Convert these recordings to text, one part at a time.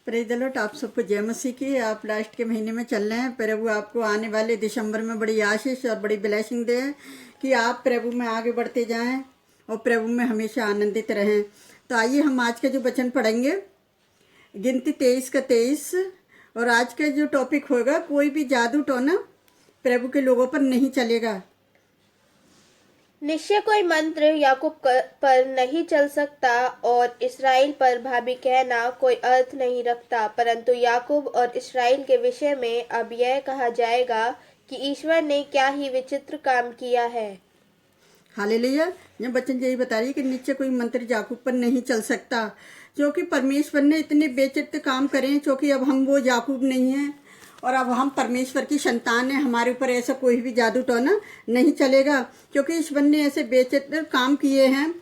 Praise the Lord. आप सबको जय मसीह की। आप लास्ट के महीने में चल रहे हैं। प्रभु आपको आने वाले दिसंबर में बड़ी आशीष और बड़ी ब्लेसिंग दे कि आप प्रभु में आगे बढ़ते जाएं और प्रभु में हमेशा आनंदित रहें। तो आइए हम आज का जो वचन पढ़ेंगे, गिनती 23 का 23। और आज का जो टॉपिक होगा, कोई भी जादू टोना प्रभु के लोगों पर नहीं चलेगा। निश्चय कोई मंत्र याकूब पर नहीं चल सकता और इसराइल पर भाभी कहना कोई अर्थ नहीं रखता, परंतु याकूब और इसराइल के विषय में अब यह कहा जाएगा कि ईश्वर ने क्या ही विचित्र काम किया है। हालेलुया। ये वचन यही बता रही है कि नीचे कोई मंत्र याकूब पर नहीं चल सकता, क्योंकि परमेश्वर ने इतने बेचित्र काम करे हैं। क्योंकि अब हम वो याकूब नहीं हैं और अब हम परमेश्वर की संतान हैं। हमारे ऊपर ऐसा कोई भी जादू टोना नहीं चलेगा, क्योंकि ईश्वर ने ऐसे बेचित्र काम किए हैं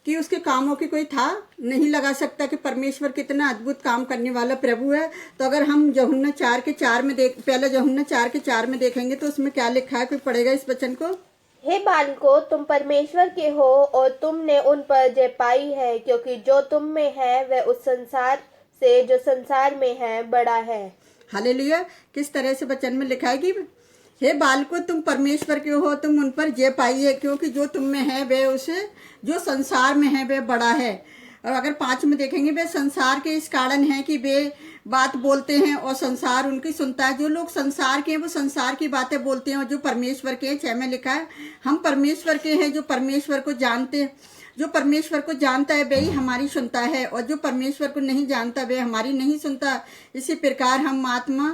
कि उसके कामों की कोई था नहीं लगा सकता कि परमेश्वर कितना अद्भुत काम करने वाला प्रभु है। तो अगर हम यूहन्ना 4:4 में पहले यूहन्ना 4:4 में देखेंगे तो उसमें क्या लिखा है, कोई पढ़ेगा इस वचन को। हे बालकों, तुम परमेश्वर के हो और तुमने उन पर जय पाई है, क्योंकि जो तुम में है वह उस संसार से जो संसार में है बड़ा है। हालेलुया। किस तरह से वचन में लिखा है कि हे बालको, तुम परमेश्वर के हो, तुम उन पर जय पाई है, क्योंकि जो तुम में है वह उसे जो संसार में है वह बड़ा है। और अगर 5 में देखेंगे, वे संसार के इस कारण है कि वे बात बोलते हैं और संसार उनकी सुनता है। जो लोग संसार के हैं वो संसार की बातें बोलते हैं, और जो परमेश्वर के हैं, 6 में लिखा है, हम परमेश्वर के हैं जो परमेश्वर को जानते हैं। जो परमेश्वर को जानता है वही हमारी सुनता है, और जो परमेश्वर को नहीं जानता वह हमारी नहीं सुनता। इसी प्रकार हम आत्मा,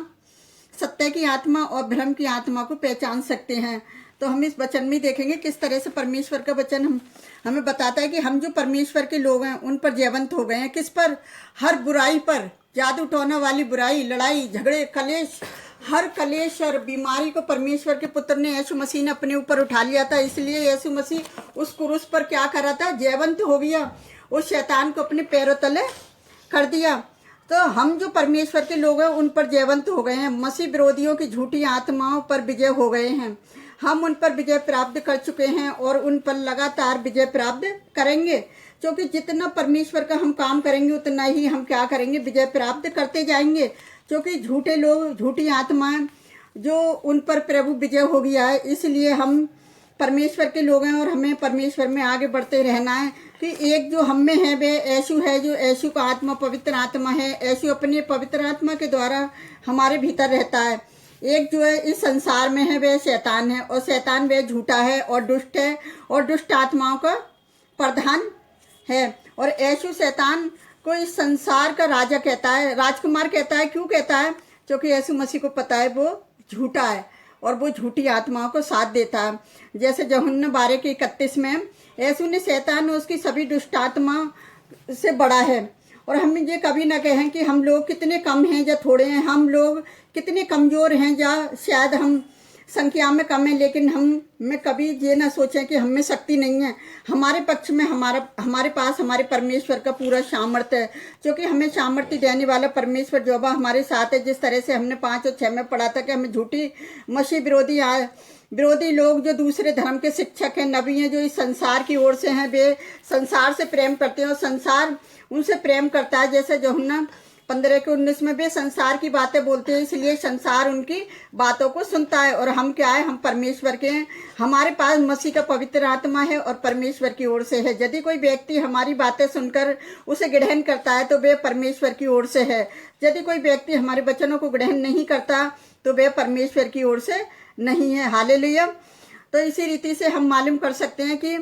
सत्य की आत्मा और भ्रम की आत्मा को पहचान सकते हैं। तो हम इस वचन में देखेंगे किस तरह से परमेश्वर का वचन हमें बताता है कि हम जो परमेश्वर के लोग हैं उन पर जयवंत हो गए हैं। किस पर? हर बुराई पर, जादू टोना वाली बुराई, लड़ाई झगड़े, कलेश, हर कलेश और बीमारी को परमेश्वर के पुत्र ने, यीशु मसीह ने अपने ऊपर उठा लिया था। इसलिए यीशु मसीह उस क्रूस पर क्या करा था? जयवंत हो गया, उस शैतान को अपने पैरों तले कर दिया। तो हम जो परमेश्वर के लोग हैं उन पर जयवंत हो गए हैं। मसीह विरोधियों की झूठी आत्माओं पर विजय हो गए हैं। हम उन पर विजय प्राप्त कर चुके हैं और उन पर लगातार विजय प्राप्त करेंगे, क्योंकि जितना परमेश्वर का हम काम करेंगे उतना ही हम क्या करेंगे? विजय प्राप्त करते जाएंगे। क्योंकि झूठे लोग, झूठी आत्माएं जो उन पर प्रभु विजय हो गया है, इसलिए हम परमेश्वर के लोग हैं और हमें परमेश्वर में आगे बढ़ते रहना है। कि एक जो हम में है वह यीशु है, जो यीशु का आत्मा पवित्र आत्मा है। यीशु अपने पवित्र आत्मा के द्वारा हमारे भीतर रहता है। एक जो है इस संसार में है वह शैतान है, और शैतान वह झूठा है और दुष्ट है और दुष्ट आत्माओं का प्रधान है। और यीशु शैतान को इस संसार का राजा कहता है, राजकुमार कहता है। क्यों कहता है? क्योंकि यीशु मसीह को पता है वो झूठा है और वो झूठी आत्माओं को साथ देता है। जैसे यूहन्ना 12:31 में यीशु ने शैतान और उसकी सभी दुष्ट आत्मा से बड़ा है। और हम ये कभी ना कहें कि हम लोग कितने कम हैं या थोड़े हैं, हम लोग कितने कमज़ोर हैं या शायद हम संख्या में कम है, लेकिन हम में कभी ये ना सोचें कि हम में शक्ति नहीं है। हमारे पक्ष में हमारे पास हमारे परमेश्वर का पूरा सामर्थ्य है, क्योंकि हमें सामर्थ्य देने वाला परमेश्वर जो हमारे साथ है। जिस तरह से हमने 5 और 6 में पढ़ा था कि हमें झूठी मसीह विरोधी लोग जो दूसरे धर्म के शिक्षक हैं, नबी हैं, जो इस संसार की ओर से हैं, वे संसार से प्रेम करते हैं और संसार उनसे प्रेम करता है। जैसे यूहन्ना 15:19 में वे संसार की बातें बोलते हैं, इसलिए संसार उनकी बातों को सुनता है। और हम क्या है? हम परमेश्वर के हैं। हमारे पास मसीह का पवित्र आत्मा है और परमेश्वर की ओर से है। यदि कोई व्यक्ति हमारी बातें सुनकर उसे ग्रहण करता है तो वे परमेश्वर की ओर से है। यदि कोई व्यक्ति हमारे वचनों को ग्रहण नहीं करता तो वे परमेश्वर की ओर से नहीं है। हालेलुया। तो इसी रीति से हम मालूम कर सकते हैं कि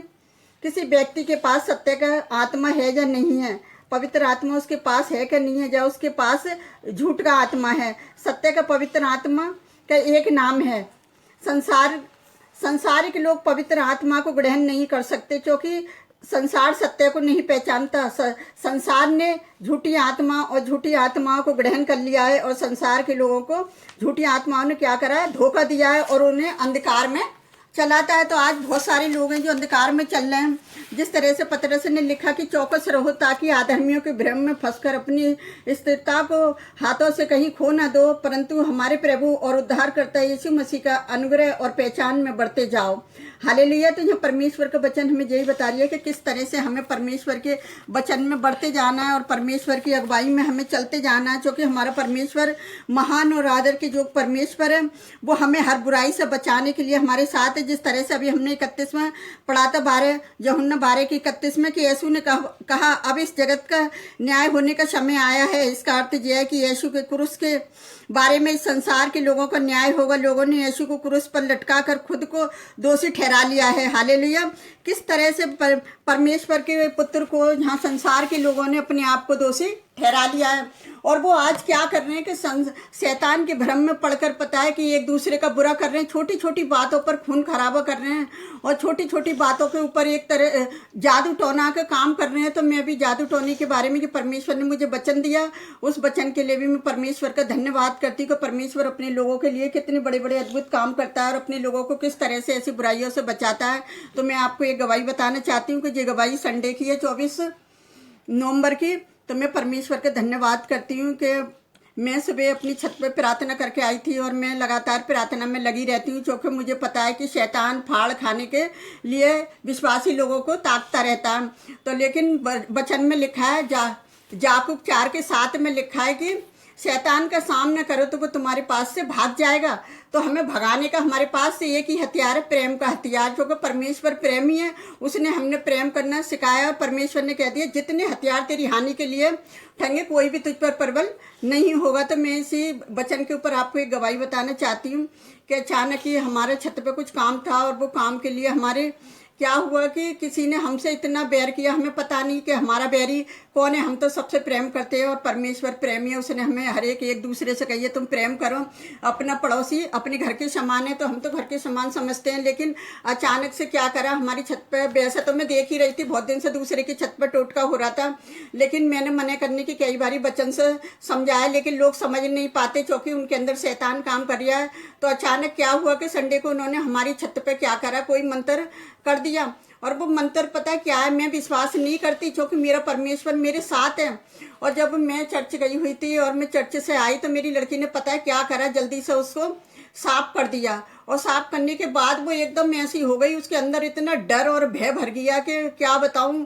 किसी व्यक्ति के पास सत्य का आत्मा है या नहीं है, पवित्र आत्मा उसके पास है क्या नहीं है, या उसके पास झूठ का आत्मा है। सत्य का पवित्र आत्मा का एक नाम है। संसारिक लोग पवित्र आत्मा को ग्रहण नहीं कर सकते, क्योंकि संसार सत्य को नहीं पहचानता। संसार ने झूठी आत्मा और झूठी आत्माओं को ग्रहण कर लिया है, और संसार के लोगों को झूठी आत्माओं ने क्या करा है? धोखा दिया है और उन्हें अंधकार में चलाता है। तो आज बहुत सारे लोग हैं जो अंधकार में चल रहे हैं। जिस तरह से पतरस ने लिखा कि चौकस रहो ताकि अधर्मियों के भ्रम में फंसकर अपनी स्थिरता को हाथों से कहीं खो न दो, परंतु हमारे प्रभु और उद्धारकर्ता यीशु मसीह का अनुग्रह और पहचान में बढ़ते जाओ। हालेलुया। तो यहाँ परमेश्वर का वचन हमें यही बता रही है कि किस तरह से हमें परमेश्वर के वचन में बढ़ते जाना है और परमेश्वर की अगुवाई में हमें चलते जाना है, क्योंकि हमारा परमेश्वर महान और आदर के जो परमेश्वर है वो हमें हर बुराई से बचाने के लिए हमारे साथ है। जिस तरह से अभी हमने 31 में पढ़ा था, यूहन्ना 12:31 में, कि यीशु ने कहा अब इस जगत का न्याय होने का समय आया है। इसका अर्थ यह है कि यीशु के क्रूस के बारे में इस संसार के लोगों का न्याय होगा। लोगों ने यीशु को क्रूस पर लटका कर खुद को दोषी ठहरा लिया है। हालेलुया। किस तरह से परमेश्वर के पुत्र को यहाँ संसार के लोगों ने अपने आप को दोषी ठहरा लिया है, और वो आज क्या कर रहे हैं कि शैतान के भ्रम में पड़कर पता है कि एक दूसरे का बुरा कर रहे हैं, छोटी छोटी बातों पर खून खराबा कर रहे हैं और छोटी छोटी बातों के ऊपर एक तरह जादू टोना का काम कर रहे हैं। तो मैं भी जादू टोने के बारे में, कि परमेश्वर ने मुझे वचन दिया, उस वचन के लिए भी मैं परमेश्वर का धन्यवाद करती हूँ कि परमेश्वर अपने लोगों के लिए कितने बड़े बड़े अद्भुत काम करता है और अपने लोगों को किस तरह से ऐसी बुराइयों से बचाता है। तो मैं आपको एक गवाही बताना चाहती हूँ कि ये गवाही संडे की है, 24 नवंबर की। तो मैं परमेश्वर का धन्यवाद करती हूँ कि मैं सुबह अपनी छत पे प्रार्थना करके आई थी और मैं लगातार प्रार्थना में लगी रहती हूँ, क्योंकि मुझे पता है कि शैतान फाड़ खाने के लिए विश्वासी लोगों को ताकता रहता है। तो लेकिन वचन में लिखा है, याकूब 4:7 में लिखा है कि शैतान का सामना करो तो वो तुम्हारे पास से भाग जाएगा। तो हमें भगाने का हमारे पास से एक ही हथियार है, प्रेम का हथियार, क्योंकि परमेश्वर प्रेमी है। उसने हमने प्रेम करना सिखाया और परमेश्वर ने कह दिया जितने हथियार तेरी हानि के लिए ठंगे कोई भी तुझ पर प्रबल नहीं होगा। तो मैं इसी वचन के ऊपर आपको एक गवाही बताना चाहती हूँ कि अचानक ही हमारे छत पे कुछ काम था और वो काम के लिए हमारे क्या हुआ कि किसी ने हमसे इतना बैर किया, हमें पता नहीं कि हमारा बैरी कौन है। हम तो सबसे प्रेम करते हैं और परमेश्वर प्रेमी है। उसने हमें हर एक दूसरे से कहिए तुम प्रेम करो, अपना पड़ोसी अपने घर के समान है। तो हम तो घर के समान समझते हैं, लेकिन अचानक से क्या करा, हमारी छत पर, वैसे तो मैं देख ही रही थी बहुत दिन से दूसरे की छत पर टोटका हो रहा था, लेकिन मैंने मना करने की कई बारी वचन से समझाया, लेकिन लोग समझ नहीं पाते क्योंकि उनके अंदर शैतान काम कर रहा है। तो अचानक क्या हुआ कि संडे को उन्होंने हमारी छत पर क्या करा, कोई मंत्र कर दिया। और वो मंत्र पता है क्या है, मैं विश्वास नहीं करती क्योंकि मेरा परमेश्वर मेरे साथ है। और जब मैं चर्च गई हुई थी और मैं चर्च से आई तो मेरी लड़की ने पता है क्या करा, जल्दी से उसको साफ कर दिया। और साफ करने के बाद वो एकदम ऐसी हो गई, उसके अंदर इतना डर और भय भर गया कि क्या बताऊं,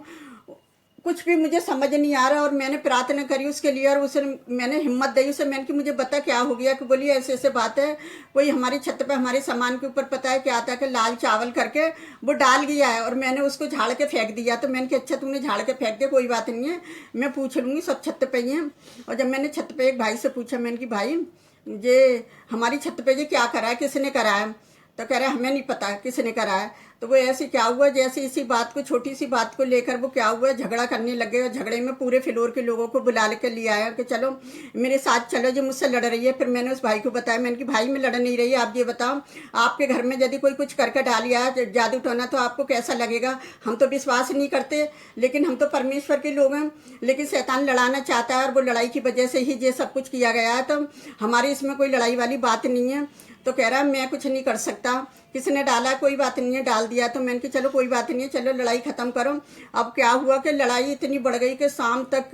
कुछ भी मुझे समझ नहीं आ रहा। और मैंने प्रार्थना करी उसके लिए और उसे मैंने हिम्मत दी उसे, मैंने कि मुझे बता क्या हो गया, कि बोली ऐसे ऐसे बात है, कोई हमारी छत पे हमारे सामान के ऊपर पता है क्या आता है कि लाल चावल करके वो डाल गया है और मैंने उसको झाड़ के फेंक दिया। तो मैंने कहा अच्छा तूने झाड़ के फेंक दिया, कोई बात नहीं है, मैं पूछ लूँगी, सब छत पे ही हैं। और जब मैंने छत पे एक भाई से पूछा, मैंने कि भाई ये हमारी छत पे ये क्या करा है, किसने करा है? तो कह रहा है हमें नहीं पता किसने करा है। तो वो ऐसे क्या हुआ, जैसे इसी बात को, छोटी सी बात को लेकर वो क्या हुआ, झगड़ा करने लगे। और झगड़े में पूरे फ्लोर के लोगों को बुला लेकर ले आया कि चलो मेरे साथ चलो, जो मुझसे लड़ रही है। फिर मैंने उस भाई को बताया, मैंने कि भाई मैं लड़ नहीं रही, आप ये बताओ आपके घर में यदि कोई कुछ करके डालिया जादू टोना तो आपको कैसा लगेगा? हम तो विश्वास नहीं करते, लेकिन हम तो परमेश्वर के लोग हैं, लेकिन शैतान लड़ाना चाहता है और वो लड़ाई की वजह से ही ये सब कुछ किया गया है। तो हमारी इसमें कोई लड़ाई वाली बात नहीं है। तो कह रहा है मैं कुछ नहीं कर सकता, किसने डाला कोई बात नहीं है, डाल दिया। तो मैंने कहा चलो कोई बात नहीं है, चलो लड़ाई खत्म करो। अब क्या हुआ कि लड़ाई इतनी बढ़ गई कि शाम तक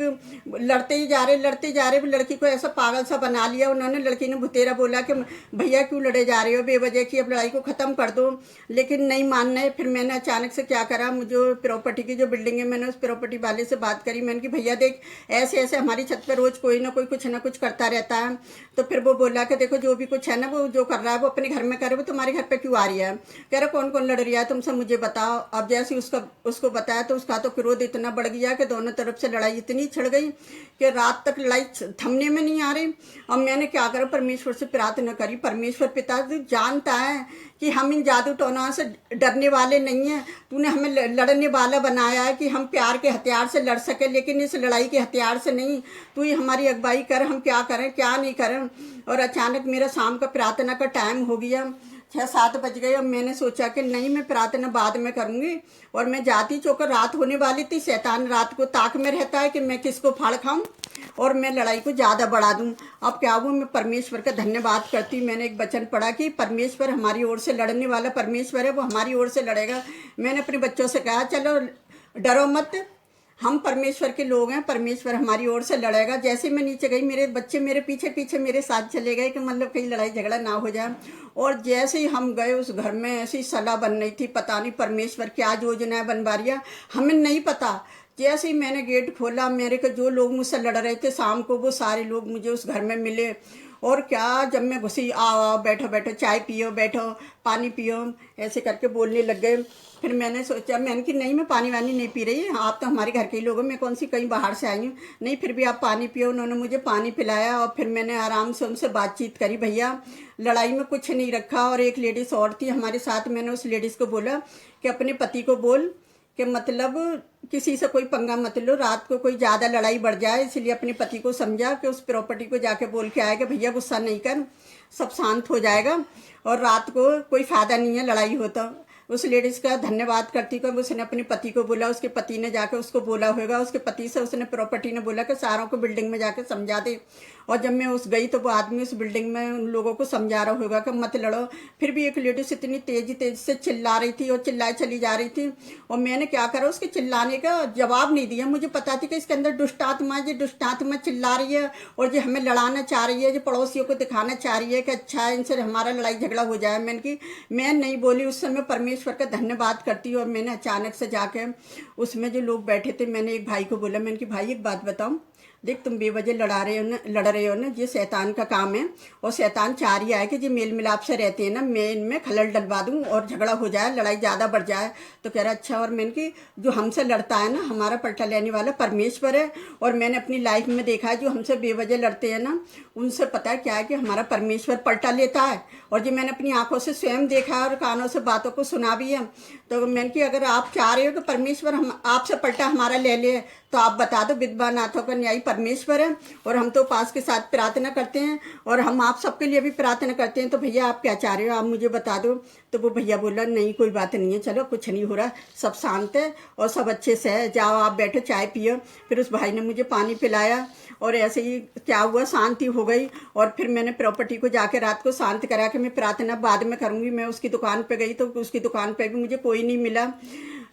लड़ते ही जा रहे। लड़की को ऐसा पागल सा बना लिया उन्होंने। लड़की ने भुतेरा बोला कि भैया क्यों लड़े जा रहे हो बेवजह की, अब लड़ाई को ख़त्म कर दो, लेकिन नहीं मानना है। फिर मैंने अचानक से क्या करा, मुझे प्रॉपर्टी की जो बिल्डिंग है, मैंने उस प्रॉपर्टी वाले से बात करी। मैंने कि भैया देख ऐसे ऐसे हमारी छत पर रोज़ कोई ना कोई कुछ ना कुछ करता रहता है। तो फिर वो बोला कि देखो जो भी कुछ है ना, वो जो कर रहा है वो अपने घर में करे, वो तुम्हारे घर पे क्यों आ रही है? कह रहा कौन कौन लड़ रहा है तुमसे, मुझे बताओ। अब जैसे उसको बताया तो उसका तो क्रोध इतना बढ़ गया कि दोनों तरफ से लड़ाई इतनी छिड़ गई कि रात तक लड़ाई थमने में नहीं आ रही। अब मैंने क्या करा, परमेश्वर से प्रार्थना करी, परमेश्वर पिता जानता है कि हम इन जादू टोना से डरने वाले नहीं हैं, तूने हमें लड़ने वाला बनाया है कि हम प्यार के हथियार से लड़ सके, लेकिन इस लड़ाई के हथियार से नहीं। तू ही हमारी अगुवाई कर, हम क्या करें क्या नहीं करें। और अचानक मेरा शाम का प्रार्थना का टाइम हो गया। 6-7 बज गए। और मैंने सोचा कि नहीं, मैं प्रार्थना बाद में करूँगी। और मैं जाती चौकर रात होने वाली थी। शैतान रात को ताक में रहता है कि मैं किसको फाड़ खाऊं और मैं लड़ाई को ज़्यादा बढ़ा दूं। अब क्या वो, मैं परमेश्वर का धन्यवाद करती हूँ। मैंने एक वचन पढ़ा कि परमेश्वर हमारी ओर से लड़ने वाला परमेश्वर है, वो हमारी ओर से लड़ेगा। मैंने अपने बच्चों से कहा चलो डरो मत, हम परमेश्वर के लोग हैं, परमेश्वर हमारी ओर से लड़ेगा। जैसे मैं नीचे गई, मेरे बच्चे मेरे पीछे पीछे मेरे साथ चले गए कि मतलब कहीं लड़ाई झगड़ा ना हो जाए। और जैसे ही हम गए उस घर में ऐसी सलाह बन रही थी, पता नहीं परमेश्वर क्या योजना बनवा रही है, हमें नहीं पता। जैसे ही मैंने गेट खोला, मेरे को जो लोग मुझसे लड़ रहे थे शाम को, वो सारे लोग मुझे उस घर में मिले। और क्या, जब मैं घुसी, आओ बैठो बैठो, चाय पियो, बैठो, पानी पियो, ऐसे करके बोलने लग गए। फिर मैंने सोचा, मैंने कि नहीं, मैं पानी वानी नहीं पी रही, आप तो हमारे घर के ही लोग हो, मैं कौन सी कहीं बाहर से आई हूँ। नहीं, फिर भी आप पानी पियो। उन्होंने मुझे पानी पिलाया और फिर मैंने आराम से उनसे बातचीत करी। भैया लड़ाई में कुछ नहीं रखा। और एक लेडीज़ और थी हमारे साथ, मैंने उस लेडीज़ को बोला कि अपने पति को बोल कि मतलब किसी से कोई पंगा मत लो, रात को कोई ज़्यादा लड़ाई बढ़ जाए, इसलिए अपने पति को समझा कि उस प्रॉपर्टी को जाके बोल के आए कि भैया गुस्सा नहीं कर, सब शांत हो जाएगा और रात को कोई फ़ायदा नहीं है लड़ाई होता। उस लेडीज़ का धन्यवाद करती कि उसने अपने पति को बोला, उसके पति ने जाके उसको बोला होगा, उसके पति से उसने प्रॉपर्टी ने बोला कि सारों को बिल्डिंग में जाके समझा दे। और जब मैं उस गई तो वो आदमी उस बिल्डिंग में उन लोगों को समझा रहा होगा कि मत लड़ो। फिर भी एक लेडीज़ इतनी तेज़ी से चिल्ला रही थी और चिल्लाई चली जा रही थी। और मैंने क्या करा, उसके चिल्लाने का जवाब नहीं दिया। मुझे पता थी कि इसके अंदर दुष्ट आत्मा चिल्ला रही है और जो हमें लड़ाना चाह रही है, जो पड़ोसियों को दिखाना चाह रही है कि अच्छा है, इनसे हमारा लड़ाई झगड़ा हो जाए। मैं नहीं बोली। उस समय परमेश्वर का धन्यवाद करती हूँ। और मैंने अचानक से जाके उसमें जो लोग बैठे थे, मैंने एक भाई को बोला, मैंने कि भाई एक बात बताऊँ, देख तुम बेवजह लड़ रहे हो ना, ये शैतान का काम है। और शैतान चाह रही है कि जो मेल मिलाप से रहते हैं ना, मैं इनमें खलल डलवा दूं और झगड़ा हो जाए, लड़ाई ज़्यादा बढ़ जाए। तो कह रहा अच्छा। और मैंने कि जो हमसे लड़ता है ना, हमारा पलटा लेने वाला परमेश्वर है। और मैंने अपनी लाइफ में देखा है, जो हमसे बेवजह लड़ते हैं ना, उनसे पता है क्या है कि हमारा परमेश्वर पलटा लेता है। और जो मैंने अपनी आंखों से स्वयं देखा है और कानों से बातों को सुना भी है। तो मैंने कि अगर आप चाह रहे हो कि परमेश्वर हम आपसे पलटा हमारा ले ले, तो आप बता दो, विधवा नाथों का न्यायी परमेश्वर है। और हम तो उपास के साथ प्रार्थना करते हैं और हम आप सबके लिए भी प्रार्थना करते हैं। तो भैया आप क्या चाह रहे हो, आप मुझे बता दो। तो वो भैया बोला नहीं कोई बात नहीं है, चलो कुछ नहीं हो रहा, सब शांत है और सब अच्छे से है, जाओ आप बैठो चाय पियो। फिर उस भाई ने मुझे पानी पिलाया और ऐसे ही क्या हुआ, शांति हो गई। और फिर मैंने प्रॉपर्टी को जाके रात को शांत करा के मैं प्रार्थना बाद में करूँगी। मैं उसकी दुकान पर गई तो उसकी दुकान पर भी मुझे कोई नहीं मिला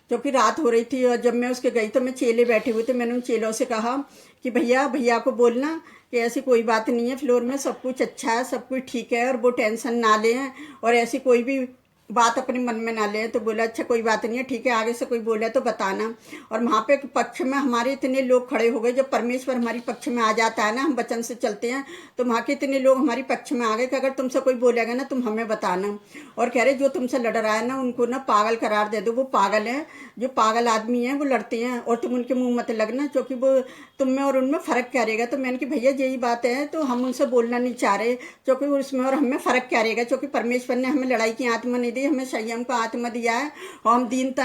क्योंकि रात हो रही थी। और जब मैं उसके गई तो मैं चेले बैठे हुए थे। मैंने उन चेलों से कहा कि भैया को बोलना कि ऐसी कोई बात नहीं है, फ्लोर में सब कुछ अच्छा है, सब कुछ ठीक है और वो टेंशन ना लें और ऐसी कोई भी बात अपने मन में ना लें। तो बोला अच्छा कोई बात नहीं है, ठीक है, आगे से कोई बोले तो बताना। और वहाँ पे पक्ष में हमारे इतने लोग खड़े हो गए। जब परमेश्वर हमारी पक्ष में आ जाता है ना, हम वचन से चलते हैं, तो वहाँ के इतने लोग हमारी पक्ष में आ गए कि अगर तुमसे कोई बोलेगा ना, तुम हमें बताना। और कह रहे जो तुमसे लड़ रहा है ना, उनको ना पागल करार दे दो, वो पागल है, जो पागल आदमी है वो लड़ते हैं और तुम उनके मुँह मत लगना, क्योंकि वो तुम में और उनमें फ़र्क क्या रहेगा। तो मैंने कि भैया यही बात है, तो हम उनसे बोलना नहीं चाह रहे, क्योंकि उसमें और हमें फ़र्क क्या रहेगा, क्योंकि परमेश्वर ने हमें लड़ाई की आत्मा नहीं दी, हमें संयम का आत्मा दिया है। और हम दीनता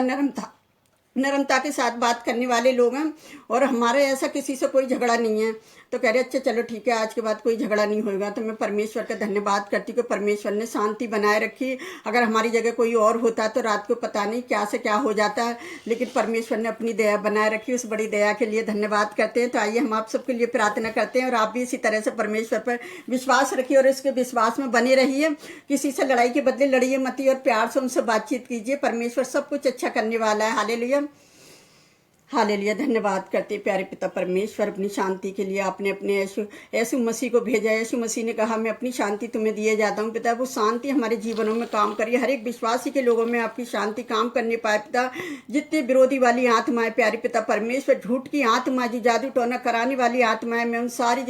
नरमता के साथ बात करने वाले लोग हैं और हमारे ऐसा किसी से कोई झगड़ा नहीं है। तो कह रहे अच्छा चलो ठीक है, आज के बाद कोई झगड़ा नहीं होगा। तो मैं परमेश्वर का धन्यवाद करती हूँ कि परमेश्वर ने शांति बनाए रखी। अगर हमारी जगह कोई और होता तो रात को पता नहीं क्या से क्या हो जाता है, लेकिन परमेश्वर ने अपनी दया बनाए रखी। उस बड़ी दया के लिए धन्यवाद करते हैं। तो आइए हम आप सबके लिए प्रार्थना करते हैं और आप भी इसी तरह से परमेश्वर पर विश्वास रखिए और इसके विश्वास में बने रहिए। किसी से लड़ाई के बदले लड़िए मत और प्यार से उनसे बातचीत कीजिए। परमेश्वर सब कुछ अच्छा करने वाला है। Hallelujah hallelujah. धन्यवाद करते प्यारे पिता परमेश्वर अपनी शांति के लिए। आपने अपने यीशु मसीह को भेजा। यीशु मसीह ने कहा मैं अपनी शांति तुम्हें दिए जाता हूँ। पिता वो शांति हमारे जीवनों में काम करिए, हर एक विश्वासी के लोगों में आपकी शांति काम करने पाए। पिता जितने विरोधी वाली आत्माएं प्यारे पिता परमेश्वर, झूठ की आत्मा, जो जादू टोना कराने वाली आत्माएं, मैं उन सारी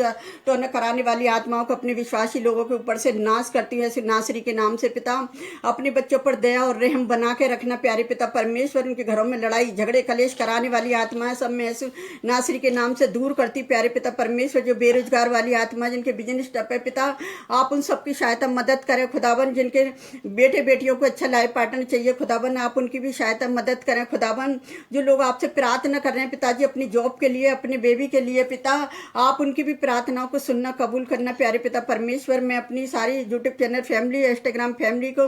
टोना कराने वाली आत्माओं को अपने विश्वासी लोगों के ऊपर से नाश करती हूँ ऐसे नासरी के नाम से। पिता अपने बच्चों पर दया और रहम बना के रखना प्यारे पिता परमेश्वर। उनके घरों में लड़ाई झगड़े कलेश कराने वाली वाली आत्मा सब मैं यीशु नासरी के नाम से दूर करती प्यारे पिता परमेश्वर। जो बेरोजगार वाली आत्मा जिनके बिजनेस टप है पिता, आप उन सबकी सहायता मदद करें खुदावन। जिनके बेटे बेटियों को अच्छा लाइफ पार्टनर चाहिए खुदावन, आप उनकी भी सहायता मदद करें खुदावन। जो लोग आपसे प्रार्थना कर रहे हैं पिताजी अपनी जॉब के लिए, अपने बेबी के लिए पिता, आप उनकी भी प्रार्थनाओं को सुनना कबूल करना प्यारे पिता परमेश्वर। मैं अपनी सारी YouTube channel family, Instagram family को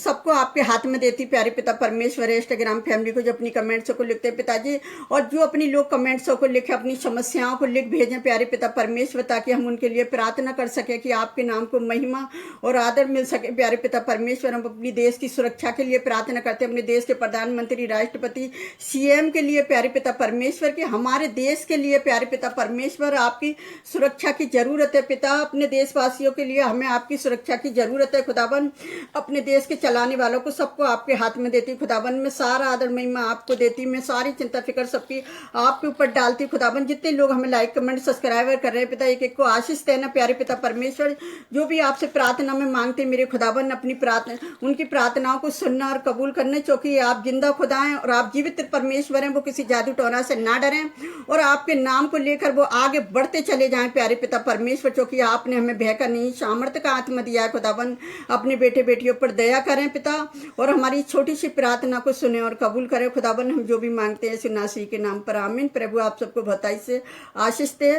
सबको आपके हाथ में देती प्यारे पिता परमेश्वर। इंस्टाग्राम फैमिली को जो अपनी कमेंट्सों को लिखते हैं पिताजी, और जो अपनी लोग कमेंट्सों को लिखे, अपनी समस्याओं को लिख भेजें प्यारे पिता परमेश्वर, ताकि हम उनके लिए प्रार्थना कर सके कि आपके नाम को महिमा और आदर मिल सके प्यारे पिता परमेश्वर। हम अपनी देश की सुरक्षा के लिए प्रार्थना करते हैं, अपने देश के प्रधानमंत्री, राष्ट्रपति, सीएम के लिए प्यारे पिता परमेश्वर, कि हमारे देश के लिए प्यारे पिता परमेश्वर आपकी सुरक्षा की जरूरत है पिता। अपने देशवासियों के लिए हमें आपकी सुरक्षा की जरूरत है खुदावन। अपने देश के चलाने वालों को सबको आपके हाथ में देती खुदावन। मैं सारा आदर महिमा आपको देती, मैं सारी चिंता फिक्र सबकी आपके ऊपर डालती खुदावन। जितने लोग हमें लाइक कमेंट सब्सक्राइबर कर रहे हैं पिता, एक एक को आशीष देना प्यारे पिता परमेश्वर। जो भी आपसे प्रार्थना में मांगते मेरे खुदावन, अपनी प्रार्थना उनकी प्रार्थनाओं को सुनना और कबूल करने, क्योंकि आप जिंदा खुदा हैं और आप जीवित परमेश्वर हैं। वो किसी जादू टोना से ना डरें और आपके नाम को लेकर वो आगे बढ़ते चले जाएं प्यारे पिता परमेश्वर, क्योंकि आपने हमें भय का नहीं सामर्थ्य का आत्मा दिया है खुदावन। अपने बेटे बेटियों पर दया करें पिता, और हमारी छोटी सी प्रार्थना को सुने और कबूल करें खुदावन। हम जो भी मांगते हैं यीशु नासरी के नाम पर आमीन। प्रभु आप सबको भलाई से आशीष दे।